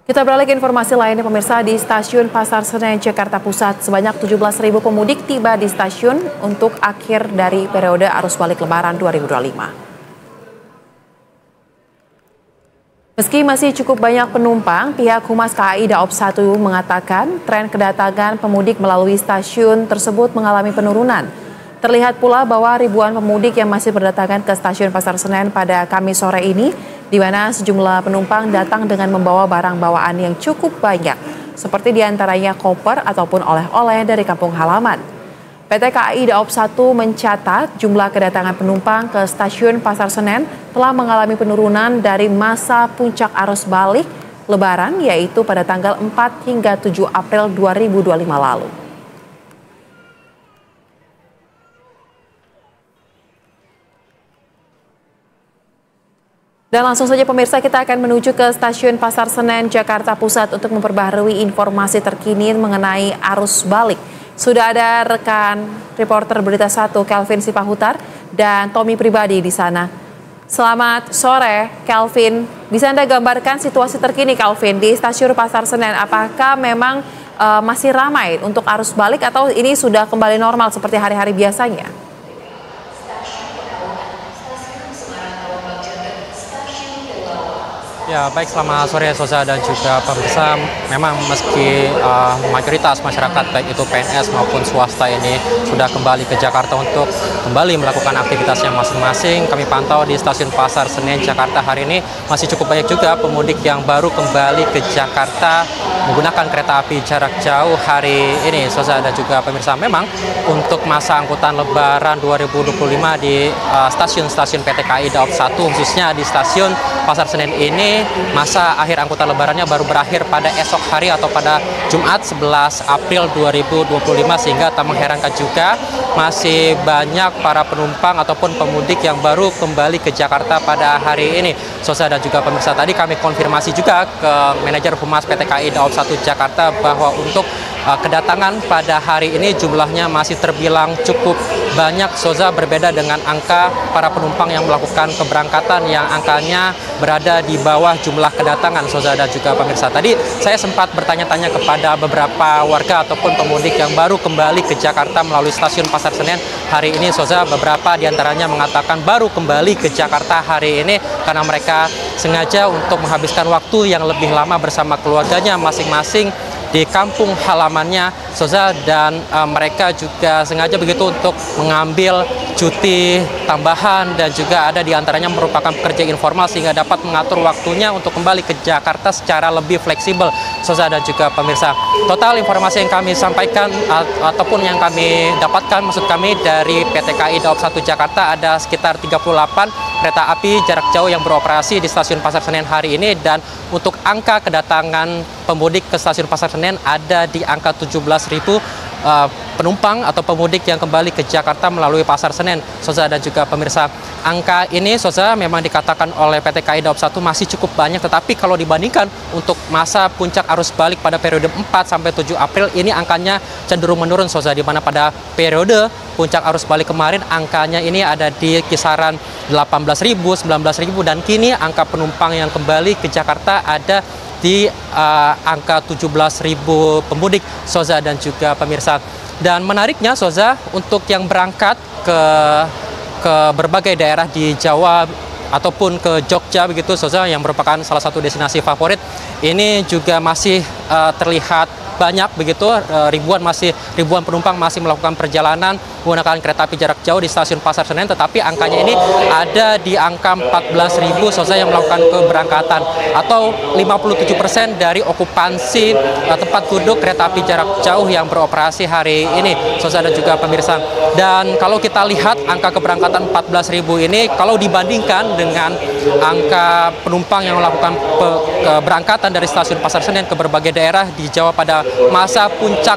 Kita beralih ke informasi lainnya pemirsa. Di Stasiun Pasar Senen, Jakarta Pusat, sebanyak 17.000 pemudik tiba di stasiun untuk akhir dari periode arus balik Lebaran 2025. Meski masih cukup banyak penumpang, pihak Humas KAI Daob 1 mengatakan tren kedatangan pemudik melalui stasiun tersebut mengalami penurunan. Terlihat pula bahwa ribuan pemudik yang masih berdatangan ke Stasiun Pasar Senen pada Kamis sore ini, di mana sejumlah penumpang datang dengan membawa barang bawaan yang cukup banyak, seperti diantaranya koper ataupun oleh-oleh dari kampung halaman. PT KAI Daob 1 mencatat jumlah kedatangan penumpang ke Stasiun Pasar Senen telah mengalami penurunan dari masa puncak arus balik Lebaran, yaitu pada tanggal 4 hingga 7 April 2025 lalu. Dan langsung saja pemirsa, kita akan menuju ke Stasiun Pasar Senen, Jakarta Pusat untuk memperbaharui informasi terkini mengenai arus balik. Sudah ada rekan reporter Berita 1 Kelvin Sipahutar dan Tommy Pribadi di sana. Selamat sore, Kelvin. Bisa Anda gambarkan situasi terkini, Kelvin, di Stasiun Pasar Senen? Apakah memang masih ramai untuk arus balik atau ini sudah kembali normal seperti hari-hari biasanya? Ya, baik, selamat sore Soza dan juga pemirsa. Memang meski mayoritas masyarakat baik itu PNS maupun swasta ini sudah kembali ke Jakarta untuk kembali melakukan aktivitasnya masing-masing, kami pantau di Stasiun Pasar Senen Jakarta hari ini masih cukup banyak juga pemudik yang baru kembali ke Jakarta menggunakan kereta api jarak jauh hari ini, Soza dan juga pemirsa. Memang untuk masa angkutan Lebaran 2025 di stasiun-stasiun PT KAI Daob 1, khususnya di Stasiun Pasar Senen ini, masa akhir angkutan Lebarannya baru berakhir pada esok hari atau pada Jumat 11 April 2025, sehingga tak mengherankan juga masih banyak para penumpang ataupun pemudik yang baru kembali ke Jakarta pada hari ini. Sosa dan juga pemirsa, tadi kami konfirmasi juga ke manajer Humas PT KAI Daob 1 Jakarta bahwa untuk kedatangan pada hari ini jumlahnya masih terbilang cukup banyak, Soza, berbeda dengan angka para penumpang yang melakukan keberangkatan yang angkanya berada di bawah jumlah kedatangan, Soza dan juga pemirsa. Tadi saya sempat bertanya-tanya kepada beberapa warga ataupun pemudik yang baru kembali ke Jakarta melalui Stasiun Pasar Senen hari ini, Soza. Beberapa diantaranya mengatakan baru kembali ke Jakarta hari ini karena mereka sengaja untuk menghabiskan waktu yang lebih lama bersama keluarganya masing-masing di kampung halamannya, Soza, dan mereka juga sengaja begitu untuk mengambil cuti tambahan dan juga ada diantaranya merupakan pekerja informal sehingga dapat mengatur waktunya untuk kembali ke Jakarta secara lebih fleksibel, Soza dan juga pemirsa. Total informasi yang kami sampaikan ataupun yang kami dapatkan, maksud kami dari PT KAI Daob 1 Jakarta, ada sekitar 38 kereta api jarak jauh yang beroperasi di Stasiun Pasar Senen hari ini, dan untuk angka kedatangan pemudik ke Stasiun Pasar Senen ada di angka 17.000 penumpang atau pemudik yang kembali ke Jakarta melalui Pasar Senen, Soza dan juga pemirsa. Angka ini, Soza, memang dikatakan oleh PT KAI Daob 1 masih cukup banyak, tetapi kalau dibandingkan untuk masa puncak arus balik pada periode 4 sampai 7 April ini angkanya cenderung menurun, Soza, di mana pada periode puncak arus balik kemarin angkanya ini ada di kisaran 18.000, 19.000, dan kini angka penumpang yang kembali ke Jakarta ada di angka 17.000 pemudik, Soza dan juga pemirsa. Dan menariknya, Soza, untuk yang berangkat ke berbagai daerah di Jawa ataupun ke Jogja begitu, Soza, yang merupakan salah satu destinasi favorit, ini juga masih terlihat banyak begitu, ribuan penumpang masih melakukan perjalanan menggunakan kereta api jarak jauh di Stasiun Pasar Senen, tetapi angkanya ini ada di angka 14.000, Soza, yang melakukan keberangkatan atau 57% dari okupansi tempat duduk kereta api jarak jauh yang beroperasi hari ini, Soza dan juga pemirsa. Dan kalau kita lihat angka keberangkatan 14.000 ini, kalau dibandingkan dengan angka penumpang yang melakukan keberangkatan dari Stasiun Pasar Senen ke berbagai daerah di Jawa pada masa puncak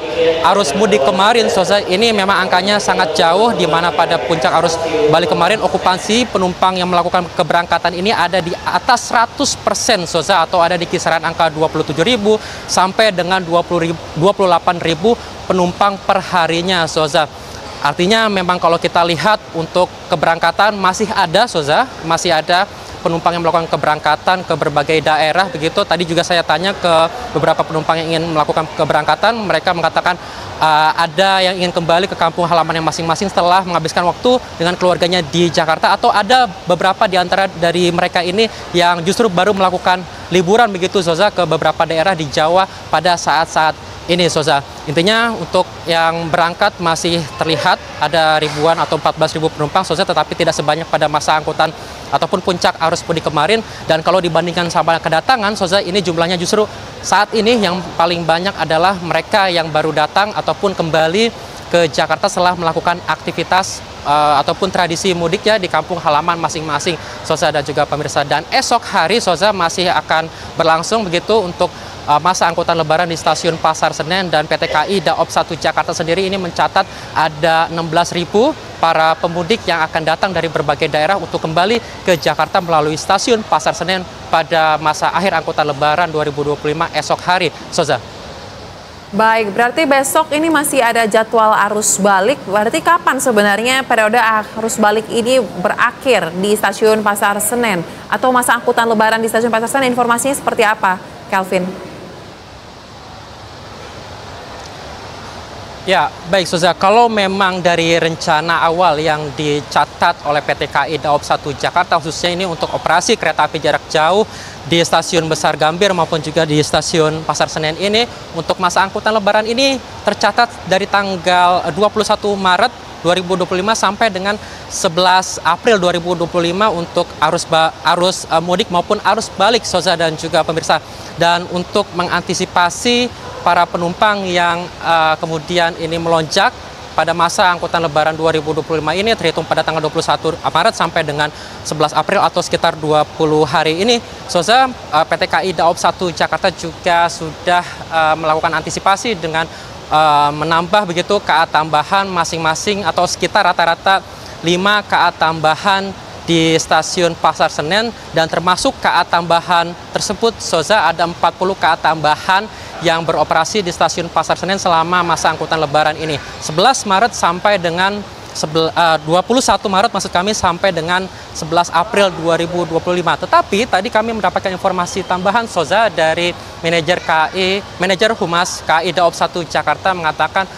arus mudik kemarin, Soza, ini memang angkanya sangat jauh, di mana pada puncak arus balik kemarin okupansi penumpang yang melakukan keberangkatan ini ada di atas 100%, Soza, atau ada di kisaran angka 27.000 sampai dengan 28.000 penumpang per harinya, Soza. Artinya memang kalau kita lihat untuk keberangkatan masih ada, Soza, masih ada penumpang yang melakukan keberangkatan ke berbagai daerah begitu. Tadi juga saya tanya ke beberapa penumpang yang ingin melakukan keberangkatan, mereka mengatakan ada yang ingin kembali ke kampung halaman yang masing-masing setelah menghabiskan waktu dengan keluarganya di Jakarta, atau ada beberapa di antara dari mereka ini yang justru baru melakukan liburan begitu Zoza ke beberapa daerah di Jawa pada saat-saat ini Zoza. Intinya untuk yang berangkat masih terlihat ada ribuan atau 14.000 penumpang Zoza, tetapi tidak sebanyak pada masa angkutan ataupun puncak arus mudik kemarin. Dan kalau dibandingkan sama kedatangan Zoza, ini jumlahnya justru saat ini yang paling banyak adalah mereka yang baru datang ataupun kembali ke Jakarta setelah melakukan aktivitas ataupun tradisi mudik ya di kampung halaman masing-masing Zoza dan juga pemirsa. Dan esok hari Zoza masih akan berlangsung begitu untuk masa angkutan lebaran di stasiun Pasar Senen, dan PT KAI Daob 1 Jakarta sendiri ini mencatat ada 16.000 para pemudik yang akan datang dari berbagai daerah untuk kembali ke Jakarta melalui stasiun Pasar Senen pada masa akhir angkutan lebaran 2025 esok hari. Zoza. Baik, berarti besok ini masih ada jadwal arus balik. Berarti kapan sebenarnya periode arus balik ini berakhir di stasiun Pasar Senen? Atau masa angkutan lebaran di stasiun Pasar Senen, informasinya seperti apa, Kelvin? Ya, baik Zoza, kalau memang dari rencana awal yang dicatat oleh PT KAI Daob 1 Jakarta, khususnya ini untuk operasi kereta api jarak jauh di stasiun Besar Gambir maupun juga di stasiun Pasar Senen ini, untuk masa angkutan lebaran ini tercatat dari tanggal 21 Maret 2025 sampai dengan 11 April 2025 untuk arus mudik maupun arus balik Zoza dan juga pemirsa. Dan untuk mengantisipasi para penumpang yang kemudian ini melonjak pada masa angkutan lebaran 2025 ini terhitung pada tanggal 21 Maret sampai dengan 11 April atau sekitar 20 hari ini, Zoza, PT KAI Daob 1 Jakarta juga sudah melakukan antisipasi dengan menambah begitu KA tambahan masing-masing atau sekitar rata-rata 5 KA tambahan di stasiun Pasar Senen, dan termasuk KA tambahan tersebut Zoza ada 40 KA tambahan yang beroperasi di stasiun Pasar Senen selama masa angkutan lebaran ini 11 Maret sampai dengan 21 Maret maksud kami sampai dengan 11 April 2025. Tetapi tadi kami mendapatkan informasi tambahan Zoza dari manajer Humas KAI Daob 1 Jakarta mengatakan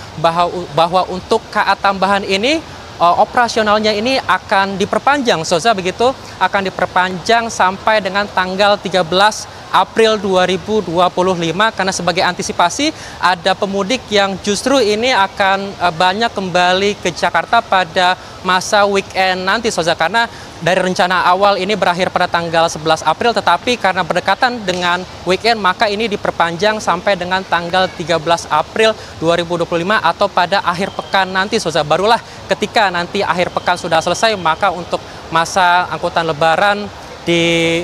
bahwa untuk KA tambahan ini operasionalnya ini akan diperpanjang Zoza, begitu akan diperpanjang sampai dengan tanggal 13 April 2025 karena sebagai antisipasi ada pemudik yang justru ini akan banyak kembali ke Jakarta pada masa weekend nanti Zoza, karena dari rencana awal ini berakhir pada tanggal 11 April, tetapi karena berdekatan dengan weekend maka ini diperpanjang sampai dengan tanggal 13 April 2025 atau pada akhir pekan nanti Zoza. Barulah ketika nanti akhir pekan sudah selesai maka untuk masa angkutan lebaran di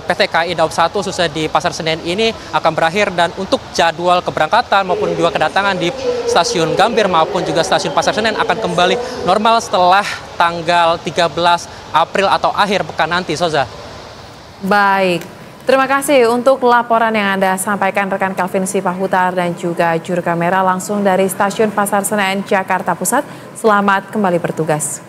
PT KAI Daob 1 khususnya di Pasar Senen ini akan berakhir, dan untuk jadwal keberangkatan maupun juga kedatangan di stasiun Gambir maupun juga stasiun Pasar Senen akan kembali normal setelah tanggal 13 April atau akhir pekan nanti Zoza. Baik, terima kasih untuk laporan yang Anda sampaikan rekan Kelvin Sipahutar dan juga juru kamera langsung dari stasiun Pasar Senen Jakarta Pusat. Selamat kembali bertugas.